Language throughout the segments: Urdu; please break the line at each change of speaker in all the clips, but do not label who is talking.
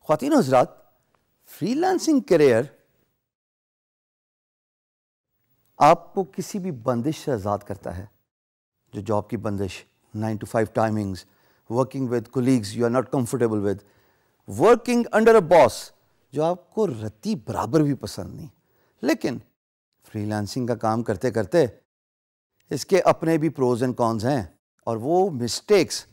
خواتین و حضرات، فری لانسنگ کیریئر آپ کو کسی بھی بندش سے آزاد کرتا ہے. جو جاب کی بندش، 9 to 5 timings, working with colleagues you are not comfortable with, working under a boss جو آپ کو رتی برابر بھی پسند نہیں. لیکن فری لانسنگ کا کام کرتے کرتے اس کے اپنے بھی پروز اینڈ کونز ہیں، اور وہ مسٹیکس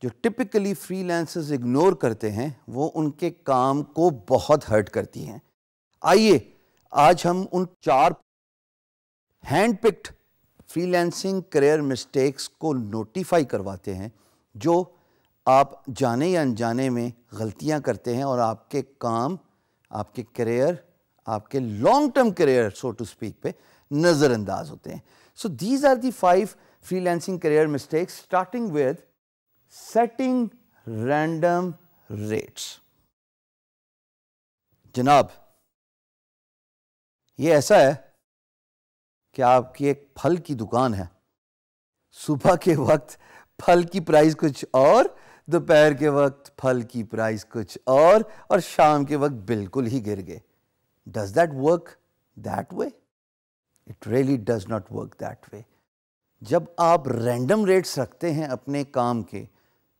جو ٹپکلی فری لانسرز اگنور کرتے ہیں وہ ان کے کام کو بہت ہرٹ کرتی ہیں. آئیے آج ہم ان 4 hand picked freelancing career mistakes کو نوٹیفائی کرواتے ہیں جو آپ جانے یا انجانے میں غلطیاں کرتے ہیں اور آپ کے کام، آپ کے کیریئر، آپ کے long term career so to speak پہ نظر انداز ہوتے ہیں. So these are the 5 freelancing career mistakes starting with setting random rates. جناب، یہ ایسا ہے کہ آپ کی ایک پھل کی دکان ہے. صبح کے وقت پھل کی پرائز کچھ اور، دوپہر کے وقت پھل کی پرائز کچھ اور شام کے وقت بالکل ہی گر گئے. Does that work that way? It really does not work that way. جب آپ رینڈم ریٹس رکھتے ہیں اپنے کام کے،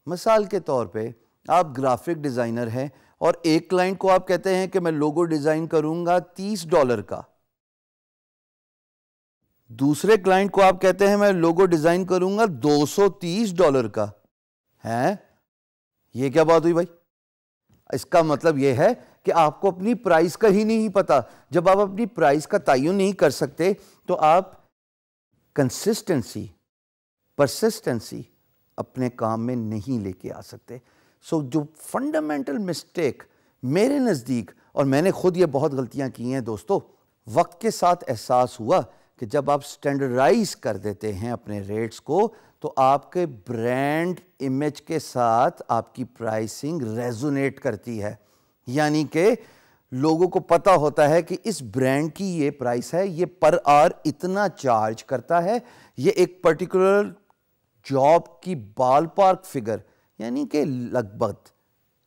مثال کے طور پہ آپ گرافک ڈیزائنر ہیں اور ایک کلائنٹ کو آپ کہتے ہیں کہ میں لوگو ڈیزائن کروں گا $30 کا، دوسرے کلائنٹ کو آپ کہتے ہیں میں لوگو ڈیزائن کروں گا $230 کا. ہیں یہ کیا بات ہوئی بھائی؟ اس کا مطلب یہ ہے کہ آپ کو اپنی پرائز کا ہی نہیں پتا. جب آپ اپنی پرائز کا تعین نہیں کر سکتے تو آپ کنسسٹنسی، پرسسٹنسی اپنے کام میں نہیں لے کے آ سکتے. سو جو فنڈامنٹل مسٹیک میرے نزدیک، اور میں نے خود یہ بہت غلطیاں کی ہیں دوستو، وقت کے ساتھ احساس ہوا کہ جب آپ سٹینڈرڈائز کر دیتے ہیں اپنے ریٹس کو تو آپ کے برانڈ امیج کے ساتھ آپ کی پرائسنگ ریزونیٹ کرتی ہے. یعنی کہ لوگوں کو پتا ہوتا ہے کہ اس برانڈ کی یہ پرائس ہے، یہ پر آور اتنا چارج کرتا ہے، یہ ایک پرٹیکولر جاب کی بال پارک فگر یعنی کہ لگ بھگ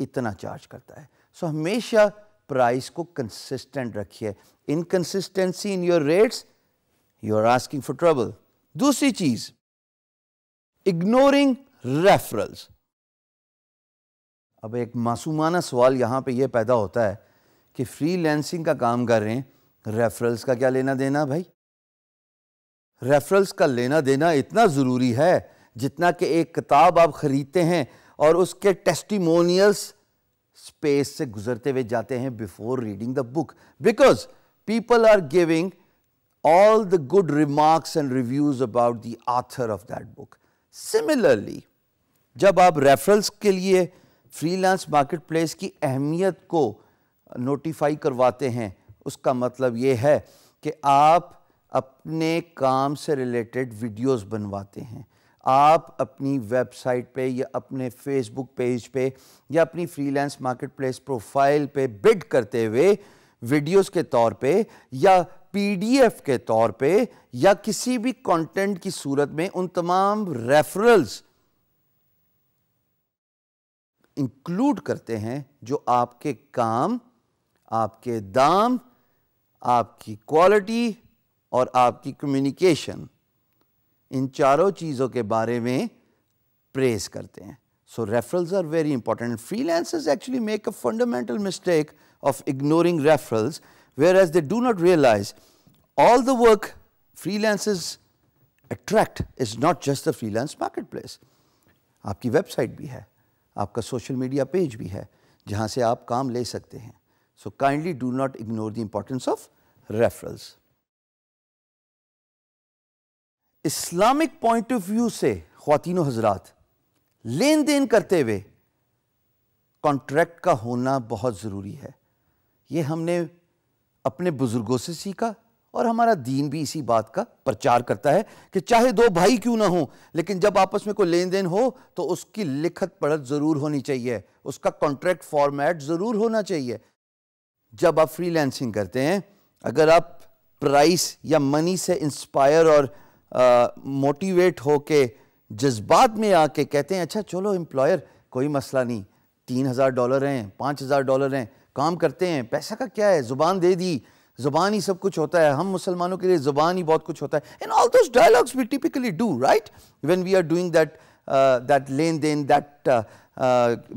اتنا چارج کرتا ہے. سو ہمیشہ پرائس کو کنسسٹنٹ رکھیے. Inconsistency in your rates, you are asking for trouble. دوسری چیز، اگنورنگ ریفرلز. اب ایک معصومانہ سوال یہاں پہ یہ پیدا ہوتا ہے کہ فری لانسنگ کا کام کر رہے ہیں، ریفرلز کا کیا لینا دینا بھائی؟ ریفرلز کا لینا دینا اتنا ضروری ہے جتنا کہ ایک کتاب آپ خریدتے ہیں اور اس کے ٹیسٹیمونیلز اسپیس سے گزرتے ہوئے جاتے ہیں before reading the book, because people are giving all the good remarks and reviews about the author of that book. Similarly, جب آپ ریفرلز کے لیے فری لانس مارکیٹ پلیس کی اہمیت کو نوٹیفائی کرواتے ہیں، اس کا مطلب یہ ہے کہ آپ اپنے کام سے ریلیٹڈ ویڈیوز بنواتے ہیں. آپ اپنی ویب سائٹ پہ یا اپنے فیس بک پیج پہ یا اپنی free lance market place profile پہ بڈ کرتے ہوئے ویڈیوز کے طور پہ یا PDF کے طور پہ یا کسی بھی کانٹینٹ کی صورت میں ان تمام ریفرلز انکلوڈ کرتے ہیں جو آپ کے کام، آپ کے دام، آپ کی کوالٹی اور آپ کی کمیونیکیشن، ان چاروں چیزوں کے بارے میں پریز کرتے ہیں. So referrals are very important. Freelancers actually make a fundamental mistake of ignoring referrals, whereas they do not realize all the work freelancers attract is not just the freelance marketplace. آپ کی ویب سائٹ بھی ہے، آپ کا سوشل میڈیا پیج بھی ہے جہاں سے آپ کام لے سکتے ہیں. So kindly do not ignore the importance of referrals. Islamic point of view سے خواتین و حضرات، لین دین کرتے ہوئے کانٹریکٹ کا ہونا بہت ضروری ہے. یہ ہم نے اپنے بزرگوں سے سیکھا اور ہمارا دین بھی اسی بات کا پرچار کرتا ہے کہ چاہے 2 بھائی کیوں نہ ہوں لیکن جب آپس میں کوئی لین دین ہو تو اس کی لکھت پڑھت ضرور ہونی چاہیے، اس کا کانٹریکٹ فارمیٹ ضرور ہونا چاہیے. جب آپ فری لانسنگ کرتے ہیں، اگر آپ پرائس یا منی سے انسپائر اور موٹیویٹ ہو کے جذبات میں آ کے کہتے ہیں اچھا چلو امپلائر کوئی مسئلہ نہیں، $3,000 ہیں, $5,000 ہیں, کام کرتے ہیں. پیسہ کا کیا ہے, زبان دے دی, زبان ہی سب کچھ ہوتا ہے. ہم مسلمانوں کے لیے زبان ہی بہت کچھ ہوتا ہے. And all those dialogues we typically do, right? When we are doing that لین دین, that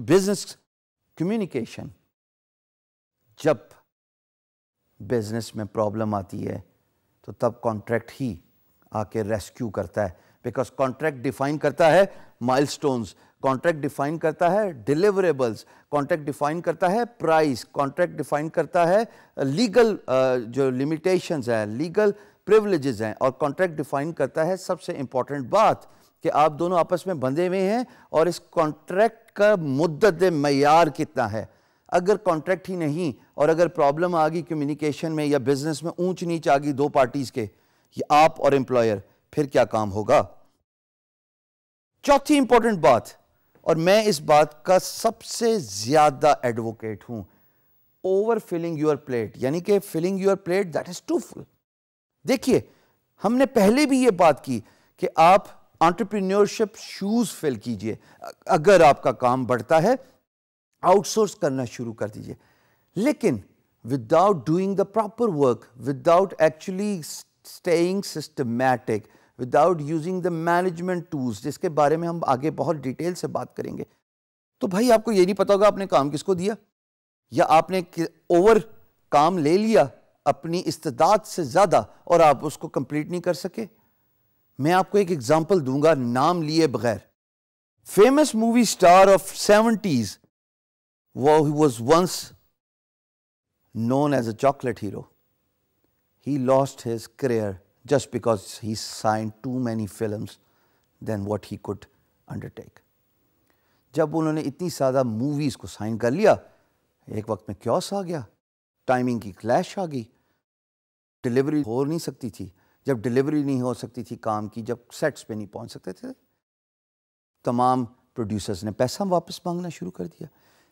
business communication. جب بزنس میں پرابلم آتی ہے تو تب کانٹریکٹ ہی آ کے ریسکیو کرتا ہے, بیکاز کانٹریکٹ ڈیفائن کرتا ہے مائل سٹونز, کانٹریکٹ ڈیفائن کرتا ہے ڈیلیوریبلز, کانٹریکٹ ڈیفائن کرتا ہے پرائز, کانٹریکٹ ڈیفائن کرتا ہے لیگل جو لمیٹیشنز ہیں, لیگل پریولیجز ہیں, اور کانٹریکٹ ڈیفائن کرتا ہے سب سے امپورٹنٹ بات کہ آپ دونوں آپس میں بندھے ہوئے ہیں اور اس کانٹریکٹ کا مدت معیار کتنا ہے. اگر کانٹریکٹ ہی نہیں اور اگر پرابلم آ گئی کمیونیکیشن میں یا بزنس میں, اونچ نیچ آ گئی دو پارٹیز کے, یہ آپ اور امپلائر, پھر کیا کام ہوگا. چوتھی امپورٹنٹ بات, اور میں اس بات کا سب سے زیادہ ایڈوکیٹ ہوں, اوور فلنگ یور پلیٹ, یعنی کہ filling your plate that is to fill. دیکھیے ہم نے پہلے بھی یہ بات کی کہ آپ انٹرپرینیورشپ شوز فل کیجئے. اگر آپ کا کام بڑھتا ہے آؤٹ سورس کرنا شروع کر دیجئے, لیکن without doing the proper work, without actually staying systematic, without using the management tools, جس کے بارے میں ہم آگے بہت ڈیٹیل سے بات کریں گے, تو بھائی آپ کو یہ نہیں پتا ہوگا آپ نے کام کس کو دیا, یا آپ نے اوور کام لے لیا اپنی استعداد سے زیادہ اور آپ اس کو کمپلیٹ نہیں کر سکے. میں آپ کو ایک ایگزامپل دوں گا نام لیے بغیر. Famous movie star of 70s, he was once known as a chocolate hero. He lost his career just because he signed too many films than what he could undertake. جب انہوں نے اتنی زیادہ موویز کو سائن کر لیا, ایک وقت میں کیوس آ گیا, ٹائمنگ کی کلیش آ گئی, ڈیلیوری ہو نہیں سکتی تھی. جب ڈیلیوری نہیں ہو سکتی تھی کام کی, جب سیٹس پہ نہیں پہنچ سکتے تھے, تمام پروڈیوسرز نے پیسہ واپس مانگنا شروع کر دیا.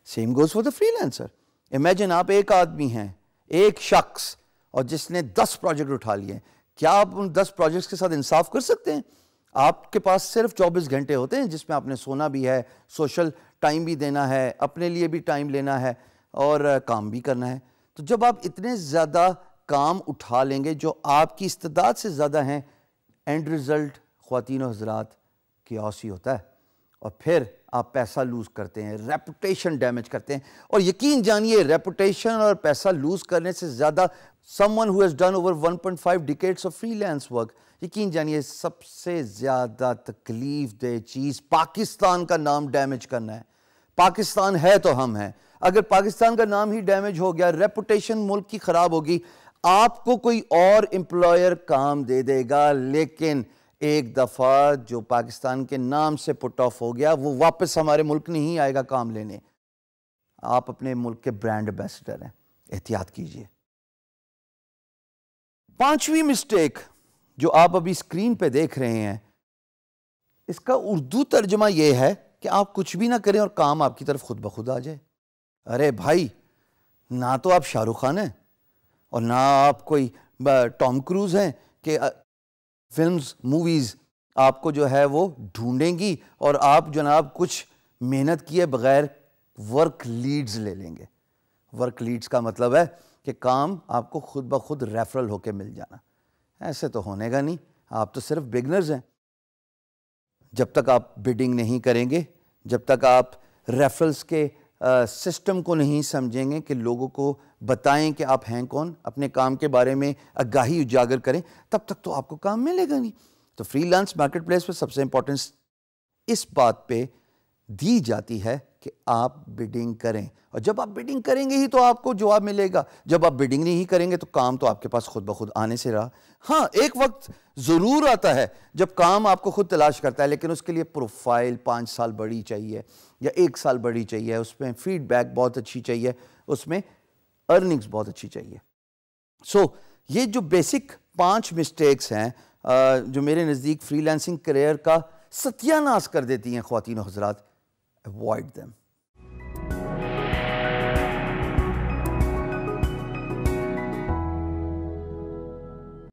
Same goes for the free lancer. Imagine آپ ایک آدمی ہیں, ایک شخص, اور جس نے 10 پروجیکٹ اٹھا لیے ہیں. کیا آپ ان 10 پروجیکٹس کے ساتھ انصاف کر سکتے ہیں؟ آپ کے پاس صرف 24 گھنٹے ہوتے ہیں جس میں آپ نے سونا بھی ہے, سوشل ٹائم بھی دینا ہے, اپنے لیے بھی ٹائم لینا ہے اور کام بھی کرنا ہے. تو جب آپ اتنے زیادہ کام اٹھا لیں گے جو آپ کی استعداد سے زیادہ ہیں, اینڈ ریزلٹ خواتین و حضرات کیوس ہی ہوتا ہے, اور پھر آپ پیسہ لوز کرتے ہیں, ریپوٹیشن ڈیمیج کرتے ہیں. اور یقین جانیے ریپوٹیشن اور پیسہ لوز کرنے سے زیادہ someone who has done over 1.5 decades of freelance work, یقین جانیے سب سے زیادہ تکلیف دہ چیز پاکستان کا نام ڈیمیج کرنا ہے. پاکستان ہے تو ہم ہیں. اگر پاکستان کا نام ہی ڈیمیج ہو گیا, ریپوٹیشن ملک کی خراب ہوگی, آپ کو کوئی اور امپلائر کام دے دے گا, لیکن ایک دفعہ جو پاکستان کے نام سے پٹ آف ہو گیا وہ واپس ہمارے ملک نہیں آئے گا کام لینے. آپ اپنے ملک کے برانڈ ایمبیسڈر ہیں, احتیاط کیجئے. 5ویں مسٹیک جو آپ ابھی اسکرین پہ دیکھ رہے ہیں, اس کا اردو ترجمہ یہ ہے کہ آپ کچھ بھی نہ کریں اور کام آپ کی طرف خود بخود آ جائے. ارے بھائی, نہ تو آپ شاہ رخ خان ہیں اور نہ آپ کوئی ٹام کروز ہیں کہ فلمز موویز آپ کو جو ہے وہ ڈھونڈیں گی اور آپ جناب کچھ محنت کیے بغیر ورک لیڈز لے لیں گے. ورک لیڈز کا مطلب ہے کہ کام آپ کو خود بخود ریفرل ہو کے مل جانا. ایسے تو ہونے گا نہیں, آپ تو صرف بگنرز ہیں. جب تک آپ بڈنگ نہیں کریں گے, جب تک آپ ریفرلز کے سسٹم کو نہیں سمجھیں گے کہ لوگوں کو بتائیں کہ آپ ہیں کون, اپنے کام کے بارے میں آگاہی اجاگر کریں, تب تک تو آپ کو کام ملے گا نہیں. تو فری لانس مارکیٹ پلیس پہ سب سے امپورٹنس اس بات پہ دی جاتی ہے کہ آپ بڈنگ کریں, اور جب آپ بڈنگ کریں گے ہی تو آپ کو جواب ملے گا. جب آپ بڈنگ نہیں کریں گے تو کام تو آپ کے پاس خود بخود آنے سے رہا. ہاں, ایک وقت ضرور آتا ہے جب کام آپ کو خود تلاش کرتا ہے, لیکن اس کے لیے پروفائل 5 سال بڑی چاہیے یا 1 سال بڑی چاہیے, اس میں فیڈ بیک بہت اچھی چاہیے, اس میں ارننگز بہت اچھی چاہیے. یہ جو بیسک 5 مسٹیکس ہیں جو میرے نزدیک فری لانسنگ کریئر کا ستیہ ناش کر دیتی ہیں خواتین و حضرات, avoid them.